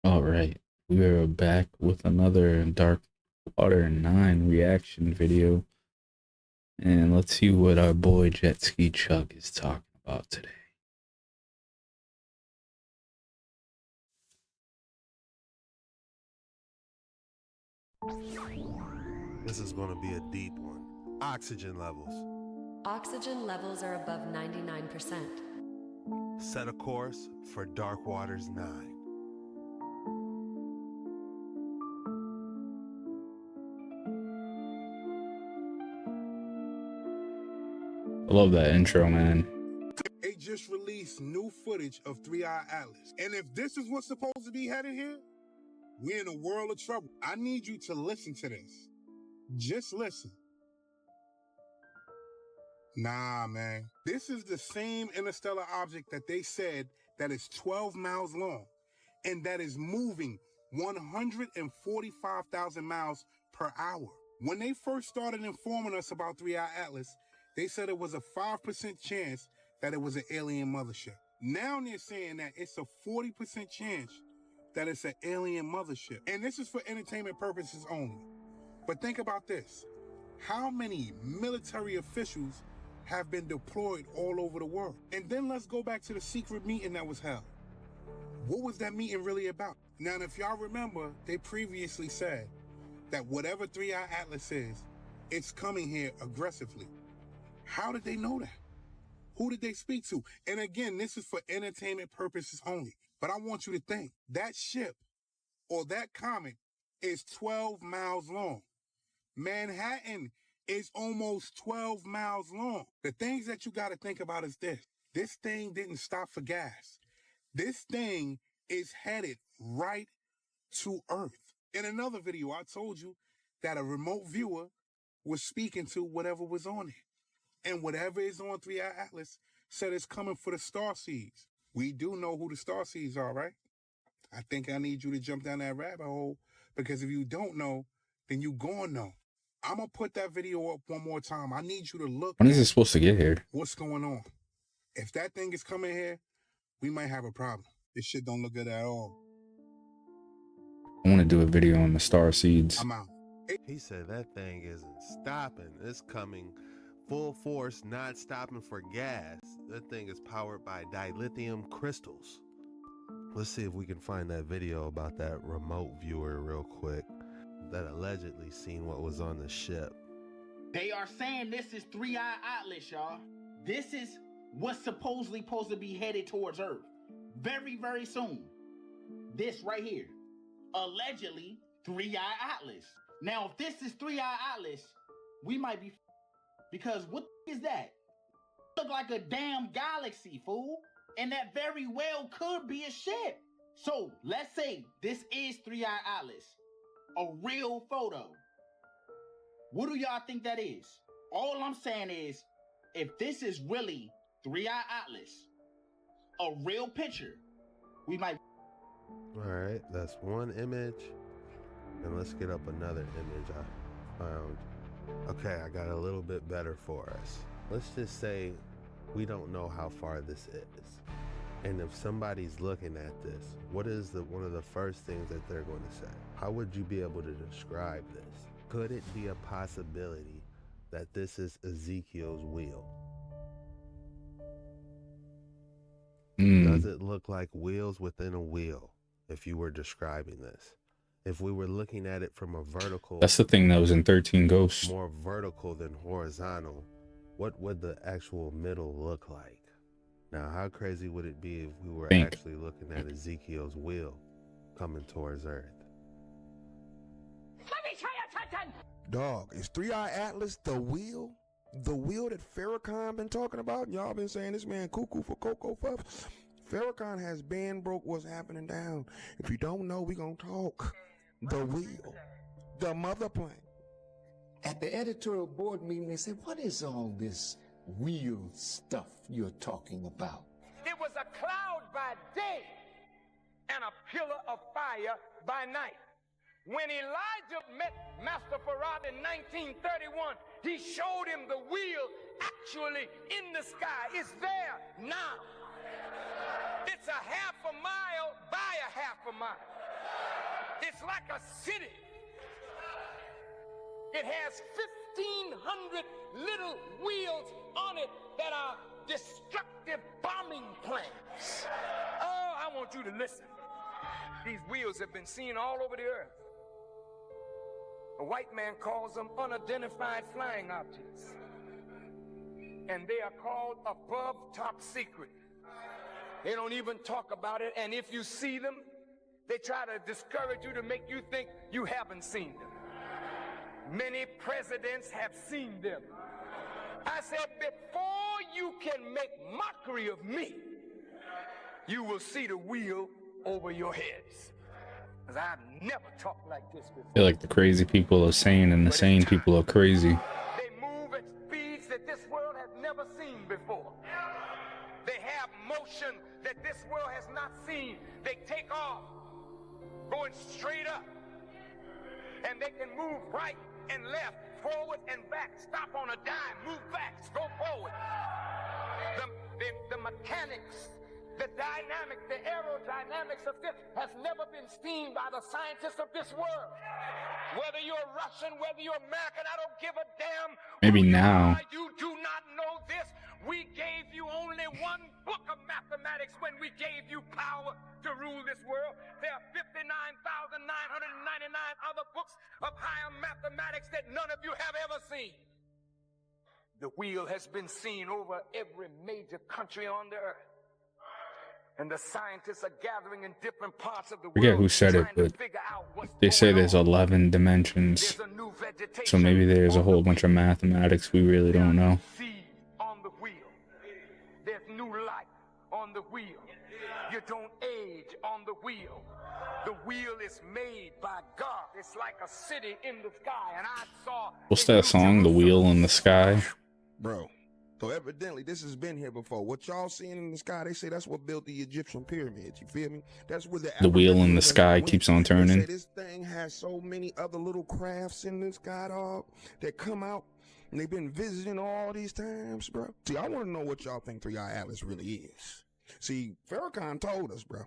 All right, we are back with another Dark Water 9 reaction video. And let's see what our boy Jet Ski Chuck is talking about today. This is going to be a deep one. Oxygen levels. Oxygen levels are above 99%. Set a course for Dark Waters 9. I love that intro, man. They just released new footage of Three Eye Atlas. And if this is what's supposed to be headed here, we're in a world of trouble. I need you to listen to this. Just listen. Nah, man. This is the same interstellar object that they said that is 12 miles long and that is moving 145,000 miles per hour. When they first started informing us about Three Eye Atlas, they said it was a 5% chance that it was an alien mothership. Now they're saying that it's a 40% chance that it's an alien mothership. And this is for entertainment purposes only. But think about this. How many military officials have been deployed all over the world? And then let's go back to the secret meeting that was held. What was that meeting really about? Now, if y'all remember, they previously said that whatever Three Eye Atlas is, it's coming here aggressively. How did they know that? Who did they speak to? And again, this is for entertainment purposes only. But I want you to think, that ship or that comet is 12 miles long. Manhattan is almost 12 miles long. The things that you got to think about is this. This thing didn't stop for gas. This thing is headed right to Earth. In another video, I told you that a remote viewer was speaking to whatever was on it. And whatever is on Three Eye Atlas said it's coming for the star seeds. We do know who the star seeds are, right? I think I need you to jump down that rabbit hole, because if you don't know, then you gonna know. I'm gonna put that video up one more time. I need you to look When is at this supposed to get here? what's going on. If that thing is coming here, we might have a problem. This shit don't look good at all. I want to do a video on the star seeds. I'm out. He said that thing isn't stopping. It's coming full force, not stopping for gas. That thing is powered by dilithium crystals. Let's see if we can find that video about that remote viewer real quick that allegedly seen what was on the ship. They are saying this is Three Eye Atlas, y'all. This is what's supposedly supposed to be headed towards Earth very, very soon. This right here, allegedly Three Eye Atlas. Now, if this is Three Eye Atlas, we might be, because what is that? Look like a damn galaxy, fool. And that very well could be a ship. So let's say this is Three Eye Atlas, a real photo. What do y'all think that is? All I'm saying is, if this is really Three Eye Atlas, a real picture, we might. All right, that's one image. And let's get up another image I found. Okay, I got a little bit better for us. Let's just say we don't know how far this is. And if somebody's looking at this, what is one of the first things that they're going to say? How would you be able to describe this? Could it be a possibility that this is Ezekiel's wheel? Does it look like wheels within a wheel if you were describing this? If we were looking at it from a vertical... That's the thing that was in 13 Ghosts. More vertical than horizontal, what would the actual middle look like? Now, how crazy would it be if we were actually looking at Ezekiel's wheel coming towards Earth? Let me try attention! Dog, is Three Eye Atlas the wheel? The wheel that Farrakhan been talking about? Y'all been saying this man cuckoo for Cocoa Puffs? Farrakhan has been broke what's happening down. If you don't know, we gonna talk. The wheel. The mother plane. At the editorial board meeting, they said, what is all this wheel stuff you're talking about? It was a cloud by day and a pillar of fire by night. When Elijah met Master Farad in 1931, he showed him the wheel actually in the sky. It's there now. It's a half a mile by a half a mile. It's like a city. It has 1,500 little wheels on it that are destructive bombing planes. Oh, I want you to listen. These wheels have been seen all over the earth. A white man calls them unidentified flying objects. And they are called above top secret. They don't even talk about it, and if you see them, they try to discourage you to make you think you haven't seen them. Many presidents have seen them. I said, before you can make mockery of me, you will see the wheel over your heads. Because I've never talked like this before. I feel like the crazy people are sane and the sane people are crazy. They move at speeds that this world has never seen before. They have motion that this world has not seen. They take off, going straight up. And they can move right and left, forward and back, stop on a dime, move back, go forward. The mechanics, the dynamic, the aerodynamics of this has never been seen by the scientists of this world. Whether you're Russian, whether you're American, I don't give a damn. Maybe now. You do not know this. We gave you only one book of mathematics when we gave you power to rule this world. There are 59,999 other books of higher mathematics that none of you have ever seen. The wheel has been seen over every major country on the earth. And the scientists are gathering in different parts of the world. I forget who said it, but they say there's 11 dimensions. So maybe there's a whole bunch of mathematics we really don't know. On the wheel. There's new life on the wheel. You don't age on the wheel. The wheel is made by God. It's like a city in the sky. And I saw. What's that song, The Wheel in the Sky? Bro. So evidently this has been here before. What y'all seeing in the sky, they say that's what built the Egyptian pyramids. You feel me? That's where the wheel in the sky keeps on turning. They say this thing has so many other little crafts in the sky, dog, that come out, and they've been visiting all these times, bro. See, I want to know what y'all think 3i Atlas really is. See, Farrakhan told us, bro.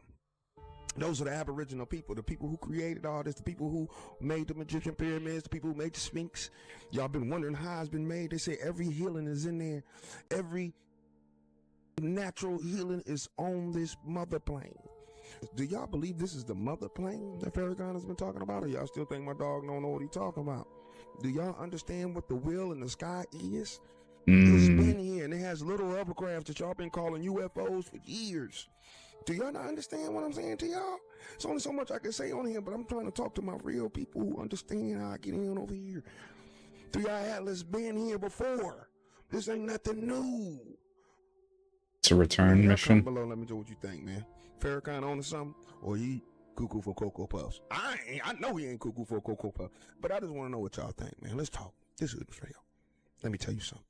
Those are the Aboriginal people, the people who created all this, the people who made the Egyptian pyramids, the people who made the Sphinx. Y'all been wondering how it's been made. They say every healing is in there. Every natural healing is on this mother plane. Do y'all believe this is the mother plane that Farrakhan has been talking about? Or y'all still think my dog don't know what he's talking about? Do y'all understand what the wheel in the sky is? It's been here, and it has little hovercrafts that y'all been calling UFOs for years. Do y'all not understand what I'm saying to y'all? It's only so much I can say on here, but I'm trying to talk to my real people who understand how I get in over here. 3i Atlas been here before. This ain't nothing new. It's a return mission. Below, let me know what you think, man. Farrakhan on to something, or he cuckoo for Cocoa Puffs? I know he ain't cuckoo for Cocoa Puffs, but I just want to know what y'all think, man. Let's talk. This is real. Let me tell you something.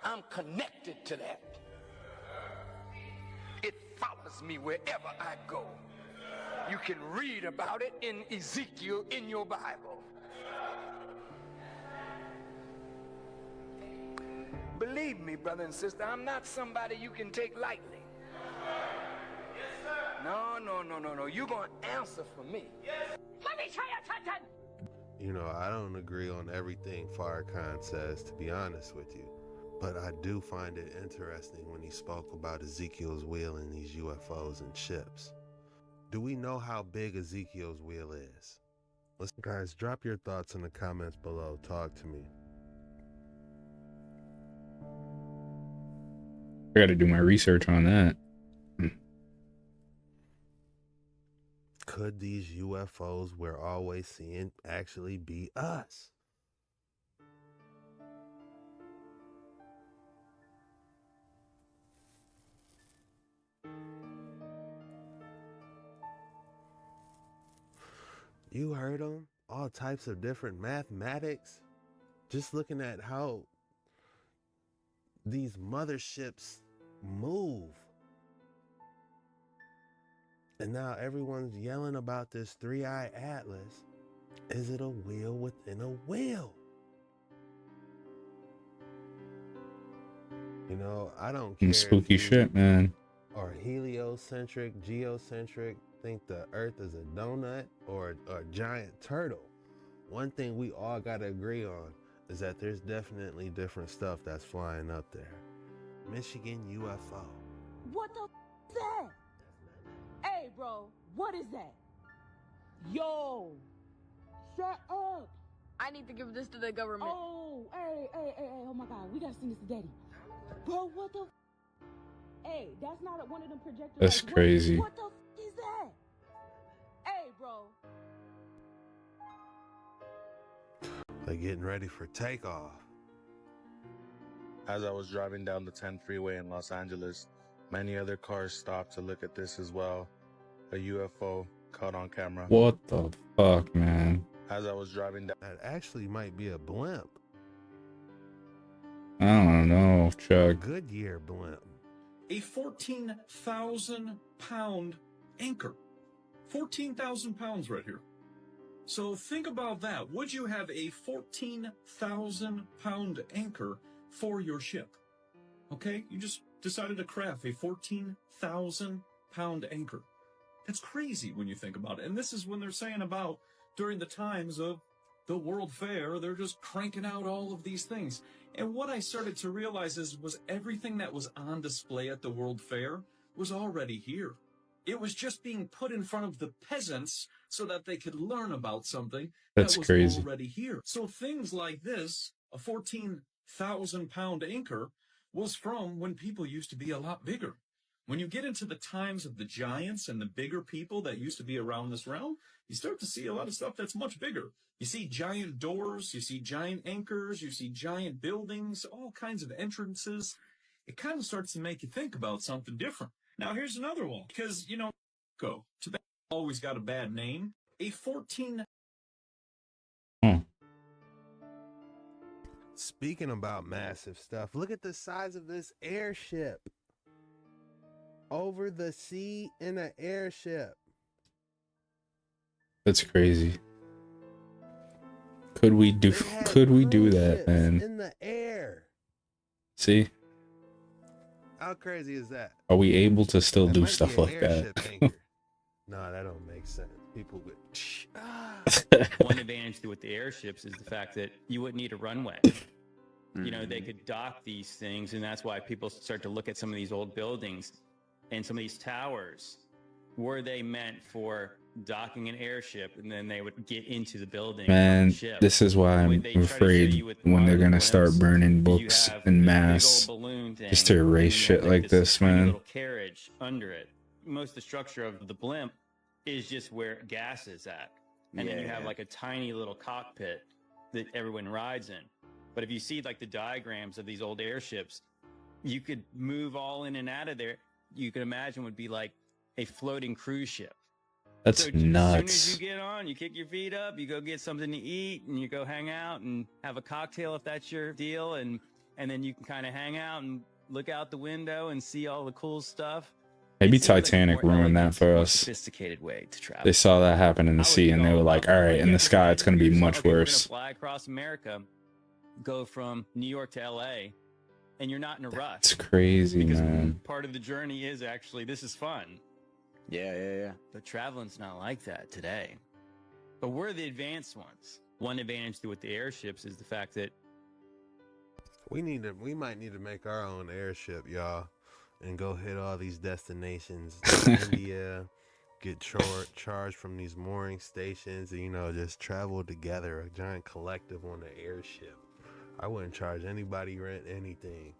I'm connected to that. It follows me wherever I go. You can read about it in Ezekiel in your Bible. Believe me, brother and sister, I'm not somebody you can take lightly. No. You're going to answer for me. Let me pay attention. You know, I don't agree on everything Farrakhan says, to be honest with you. But I do find it interesting when he spoke about Ezekiel's wheel and these UFOs and ships. Do we know how big Ezekiel's wheel is? Listen, guys, drop your thoughts in the comments below. Talk to me. I gotta do my research on that. Could these UFOs we're always seeing actually be us? You heard them? All types of different mathematics. Just looking at how these motherships move. And now everyone's yelling about this 3i Atlas. Is it a wheel within a wheel? You know, I don't care. Spooky shit, man. or heliocentric, geocentric, think the earth is a donut or a giant turtle. One thing we all gotta agree on is that there's definitely different stuff that's flying up there. Michigan UFO. What the is that? Hey, bro, what is that? Yo, shut up. I need to give this to the government. Oh, hey, oh my God, we gotta send this to Daddy. Bro, what the Hey, that's not one of them projectors. That's like, crazy. What the is that? Hey, bro. They're getting ready for takeoff. As I was driving down the 10 freeway in Los Angeles, many other cars stopped to look at this as well. A UFO caught on camera. What the fuck, man? As I was driving down, That actually might be a blimp. I don't know, Chuck. Goodyear blimp. A 14,000-pound anchor. 14,000 pounds right here. So think about that. Would you have a 14,000-pound anchor for your ship? Okay, you just decided to craft a 14,000-pound anchor. That's crazy when you think about it. And this is when they're saying about during the times of the World Fair, they're just cranking out all of these things. And what I started to realize was everything that was on display at the World Fair was already here. It was just being put in front of the peasants so that they could learn about something That's that was crazy. already here. So things like this, a 14,000-pound anchor, was from when people used to be a lot bigger. When you get into the times of the giants and the bigger people that used to be around this realm, you start to see a lot of stuff that's much bigger. You see giant doors, you see giant anchors, you see giant buildings, all kinds of entrances. It kind of starts to make you think about something different. Now, here's another one, because, you know, tobacco always got a bad name. A 14... Speaking about massive stuff, look at the size of this airship. Over the sea in an airship. That's crazy. Could we do that, man? In the air. See? How crazy is that? Are we able to still That do might stuff be an like airship that? anchor. No, that don't make sense. People would. One advantage with the airships is the fact that you wouldn't need a runway. You know, they could dock these things, and that's why people start to look at some of these old buildings and some of these towers. Were they meant for docking an airship, and then they would get into the building? Man, the ship? this is why I'm afraid when they're gonna start burning books en masse, just to erase shit like this, man. Little carriage under it. Most of the structure of the blimp is just where gas is at, and then you have like a tiny little cockpit that everyone rides in. But if you see like the diagrams of these old airships, you could move all in and out of there. You could imagine would be like a floating cruise ship. That's so nuts. As soon as you get on, you kick your feet up, you go get something to eat, and you go hang out and have a cocktail if that's your deal, and then you can kind of hang out and look out the window and see all the cool stuff. Maybe Titanic ruined that for us. Sophisticated way to travel. They saw that happen in the sea, and they were like, "All right, in the sky, it's gonna be much worse." Fly across America, go from New York to LA, and you're not in a rush. It's crazy, because man. part of the journey is actually this is fun. Yeah. But traveling's not like that today. But we're the advanced ones. One advantage with the airships is the fact that we might need to make our own airship, y'all, and go hit all these destinations. India, get charged from these mooring stations, and, you know, just travel together, a giant collective on the airship. I wouldn't charge anybody rent anything.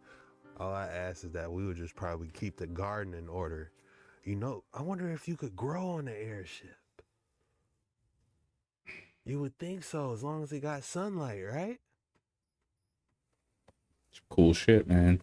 All I ask is that we would just probably keep the garden in order. You know, I wonder if you could grow on the airship. You would think so, as long as it got sunlight, right? It's cool shit, man.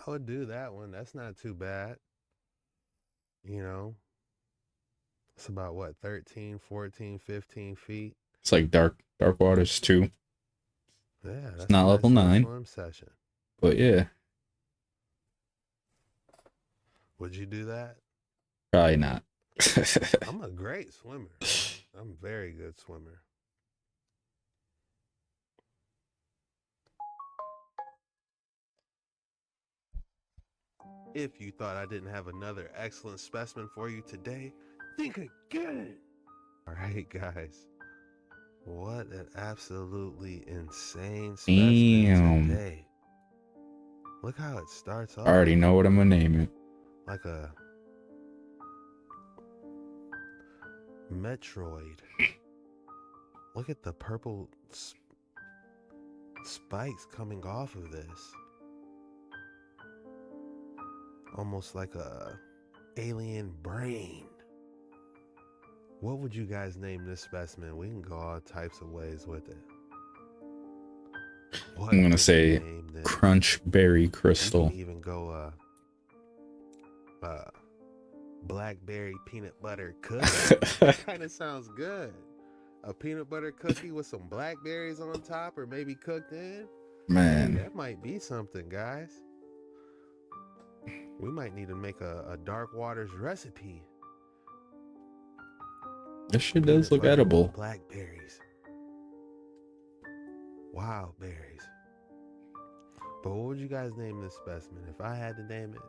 I would do that one. That's not too bad. You know, it's about what, 13, 14, 15 feet. It's like Dark Waters 2. Yeah, It's that's not a nice level little 9. swim session. But yeah. Would you do that? Probably not. I'm a great swimmer. I'm a very good swimmer. If you thought I didn't have another excellent specimen for you today, think again. All right, guys. What an absolutely insane specimen today. Look how it starts off. I already know what I'm gonna name it. Like a Metroid. Look at the purple spikes coming off of this. Almost like a alien brain. What would you guys name this specimen? We can go all types of ways with it. What I'm gonna would say you name this? Crunch Berry You Crystal. can even go blackberry peanut butter cookie. That kind of sounds good. A peanut butter cookie with some blackberries on top, or maybe cooked in. Man. Hey, that might be something, guys. We might need to make a Dark Waters recipe. This shit does look edible. Blackberries. Wild berries. But what would you guys name this specimen? If I had to name it,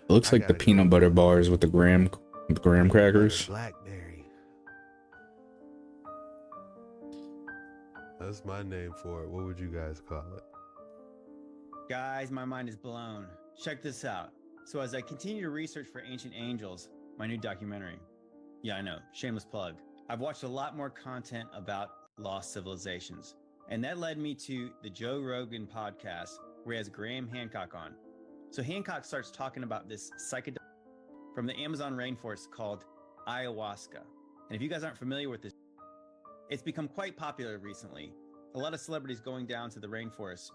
It looks like the peanut butter bars with the graham crackers. Blackberry. That's my name for it. What would you guys call it? Guys, my mind is blown. Check this out. So as I continue to research for Ancient Angels, my new documentary. Yeah, I know, shameless plug. I've watched a lot more content about lost civilizations. And that led me to the Joe Rogan podcast, where he has Graham Hancock on. So Hancock starts talking about this psychedelic from the Amazon rainforest called ayahuasca. And if you guys aren't familiar with this, it's become quite popular recently. A lot of celebrities going down to the rainforest,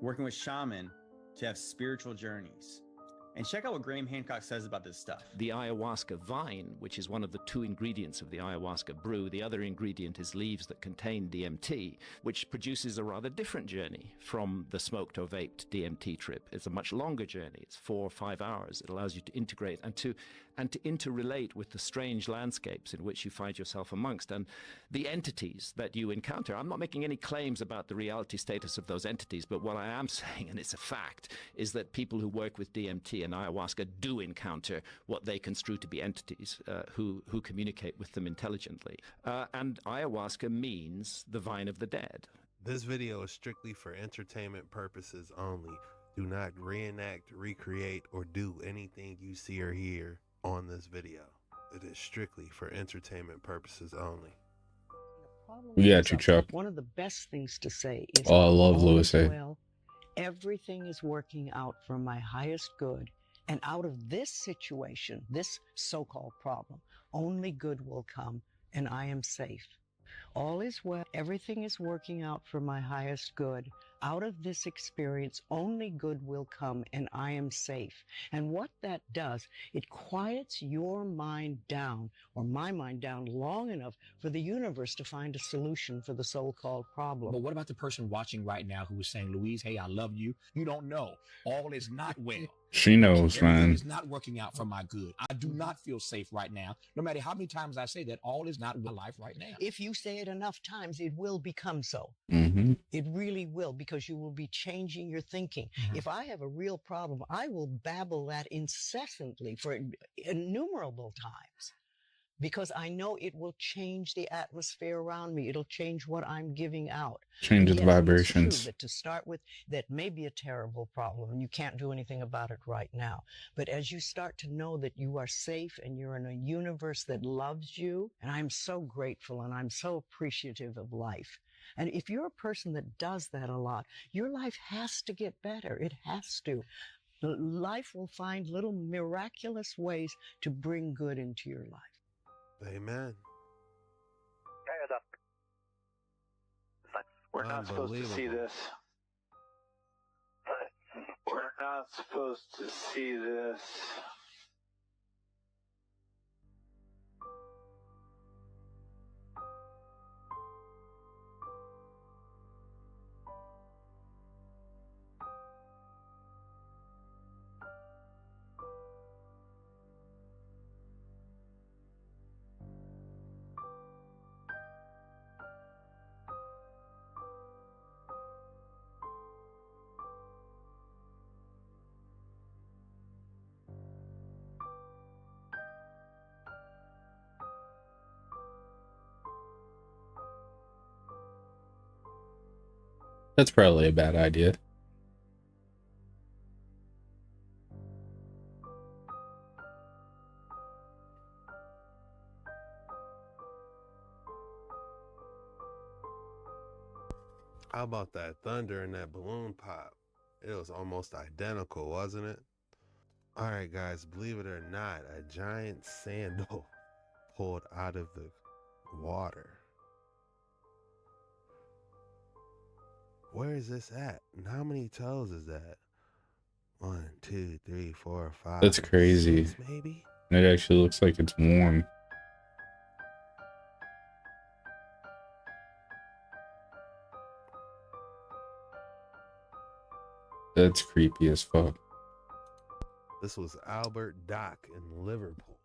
working with shaman to have spiritual journeys. And check out what Graham Hancock says about this stuff. The ayahuasca vine, which is one of the 2 ingredients of the ayahuasca brew, the other ingredient is leaves that contain DMT, which produces a rather different journey from the smoked or vaped DMT trip. It's a much longer journey. It's 4 or 5 hours. It allows you to integrate and to interrelate with the strange landscapes in which you find yourself amongst and the entities that you encounter. I'm not making any claims about the reality status of those entities, but what I am saying, and it's a fact, is that people who work with DMT and ayahuasca do encounter what they construe to be entities who communicate with them intelligently. And ayahuasca means the vine of the dead. This video is strictly for entertainment purposes only. Do not reenact, recreate, or do anything you see or hear on this video. It is strictly for entertainment purposes only. We got you, Chuck. One of the best things to say is, Oh, I love all Louis is A. well, everything is working out for my highest good, and out of this situation, this so-called problem, only good will come, and I am safe. All is well, everything is working out for my highest good. Out of this experience, only good will come, and I am safe. And what that does, it quiets your mind down, or my mind down, long enough for the universe to find a solution for the so-called problem. But what about the person watching right now who is saying, Louise, hey, I love you. You don't know. All is not well. She knows, Everything man. is not working out for my good. I do not feel safe right now. No matter how many times I say that, all is not well life right now. If you say it enough times, it will become so. Mm-hmm. It really will, because you will be changing your thinking. If I have a real problem, I will babble that incessantly for innumerable times, because I know it will change the atmosphere around me. It'll change what I'm giving out. Changes Yes, vibrations. it's true that to start with, that may be a terrible problem and you can't do anything about it right now. But as you start to know that you are safe and you're in a universe that loves you, and I'm so grateful and I'm so appreciative of life. And if you're a person that does that a lot, your life has to get better. It has to. Life will find little miraculous ways to bring good into your life. Amen. We're not supposed to see this. We're not supposed to see this. That's probably a bad idea. How about that thunder and that balloon pop? It was almost identical, wasn't it? All right, guys, believe it or not, a giant sandal pulled out of the water. Where is this at? And how many toes is that? 1, 2, 3, 4, 5. That's crazy. 6, maybe? It actually looks like it's warm. That's creepy as fuck. This was Albert Dock in Liverpool.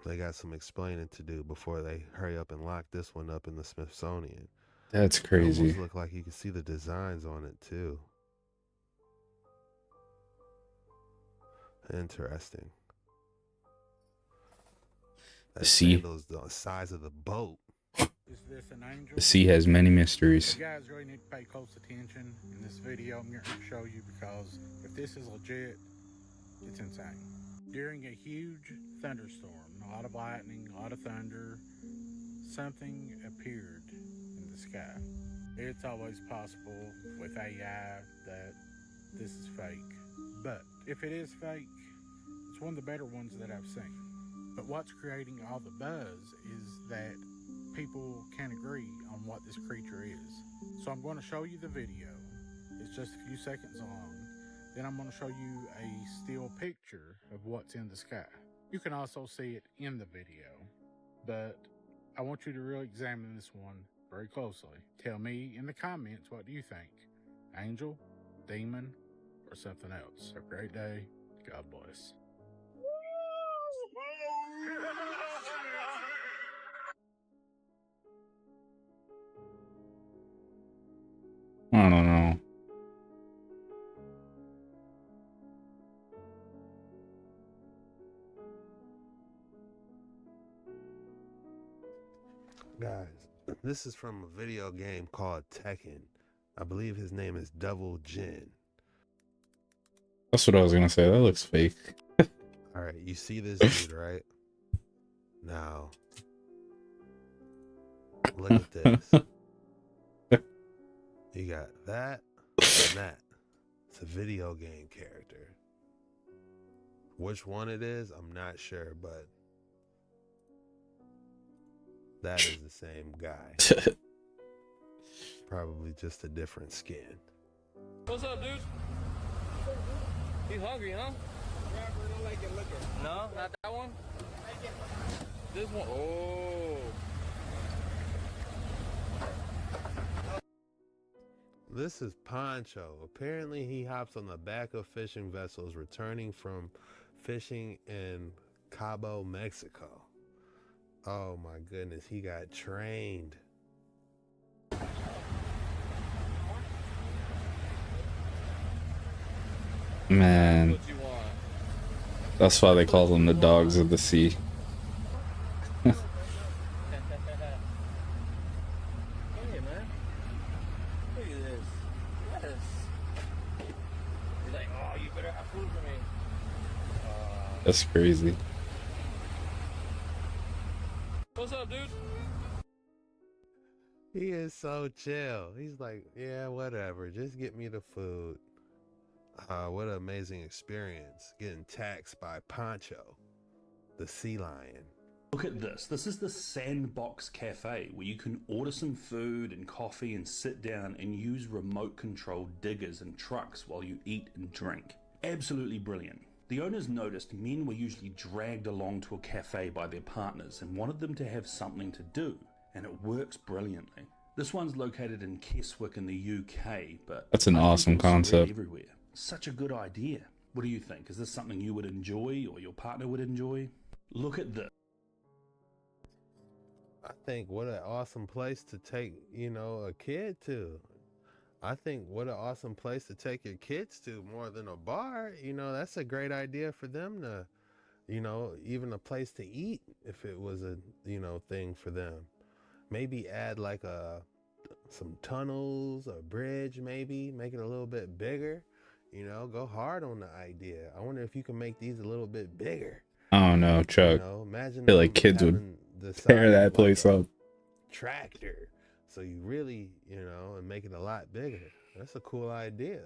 They got some explaining to do before they hurry up and lock this one up in the Smithsonian. That's It crazy. almost look like you can see the designs on it too. Interesting. That sea. sandal's the size of the boat. Is this an angel? The sea has many mysteries. You guys really need to pay close attention in this video I'm going to show you, because if this is legit, it's insane. During a huge thunderstorm, a lot of lightning, a lot of thunder, something appeared in the sky. It's always possible with AI that this is fake, but if it is fake, it's one of the better ones that I've seen. But what's creating all the buzz is that people can't agree on what this creature is. So I'm going to show you the video. It's just a few seconds long. Then I'm going to show you a still picture of what's in the sky. You can also see it in the video, but I want you to really examine this one very closely. Tell me in the comments, what do you think? Angel, demon, or something else? Have a great day. God bless. I don't know. Guys, this is from a video game called Tekken. I believe his name is Devil Jin. That's what I was gonna say. That looks fake. All right, you see this dude, right? Now, look at this. You got that and that. It's a video game character. Which one it is, I'm not sure, but that is the same guy. Probably just a different skin. What's up, dude? You hungry, huh? No, not that one? This one. Oh. This is Poncho. Apparently he hops on the back of fishing vessels returning from fishing in Cabo, Mexico. Oh my goodness, he got trained. Man, that's why they call them the dogs of the sea. Hey, man. Look at this. Yes. He's like, oh, you better have food for me. That's crazy. What's up, dude? He is so chill. He's like, yeah, whatever. Just get me the food. What an amazing experience getting taxed by Poncho, the sea lion. Look at this. This is the Sandbox Cafe, where you can order some food and coffee and sit down and use remote controlled diggers and trucks while you eat and drink. Absolutely brilliant. The owners noticed men were usually dragged along to a cafe by their partners and wanted them to have something to do, and it works brilliantly. This one's located in Keswick in the UK, but That's an awesome concept. everywhere. Such a good idea. What do you think? Is this something you would enjoy or your partner would enjoy? Look at this. I think what an awesome place to take, a kid to. I think what an awesome place to take your kids to more than a bar. That's a great idea for them to, even a place to eat if it was a, thing for them. maybe add like some tunnels, a bridge, maybe make it a little bit bigger. You know, go hard on the idea. I wonder if you can make these a little bit bigger. I don't know, Chuck. You know, imagine I feel like them kids would having the tear size that of place like a up. tractor. So you really, you know, and make it a lot bigger. That's a cool idea.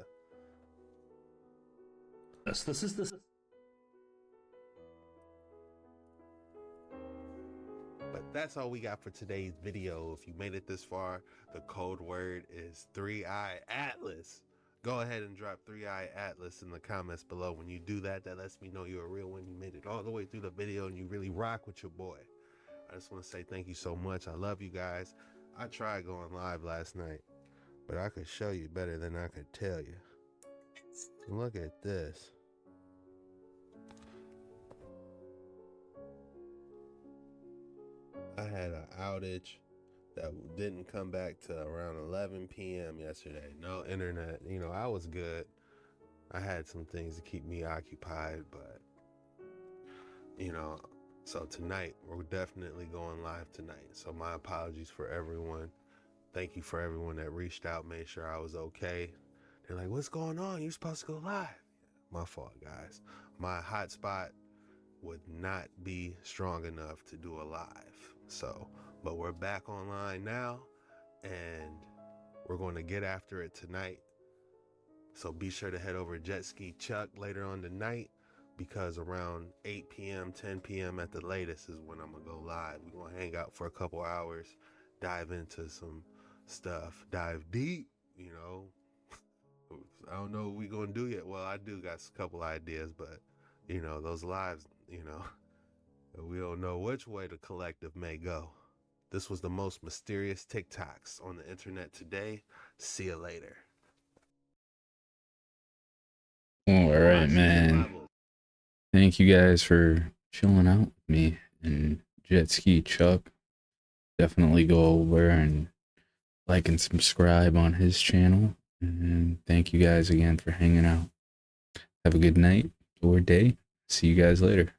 This is the. But that's all we got for today's video. If you made it this far, the code word is 3i Atlas. Go ahead and drop 3i Atlas in the comments below. When you do that, that lets me know you're a real one. You made it all the way through the video and you really rock with your boy. I just want to say thank you so much. I love you guys. I tried going live last night, but I could show you better than I could tell you. Look at this. I had an outage that didn't come back to around 11 p.m. yesterday. No internet. You know, I was good. I had some things to keep me occupied, but, you know, so tonight, we're definitely going live tonight. So my apologies for everyone. Thank you for everyone that reached out, made sure I was okay. They're like, what's going on? You're supposed to go live. My fault, guys. My hotspot would not be strong enough to do a live. So, but we're back online now, and we're going to get after it tonight. So be sure to head over to Jet Ski Chuck later on tonight, because around 8 p.m., 10 p.m. at the latest is when I'm going to go live. We're going to hang out for a couple hours, dive into some stuff, dive deep, you know. I don't know what we're going to do yet. Well, I do got a couple ideas, but, you know, those lives, you know, we don't know which way the collective may go. This was the most mysterious TikToks on the internet today. See you later. All right, man. Thank you guys for chilling out with me and Jet Ski Chuck. Definitely go over and like and subscribe on his channel. And thank you guys again for hanging out. Have a good night or day. See you guys later.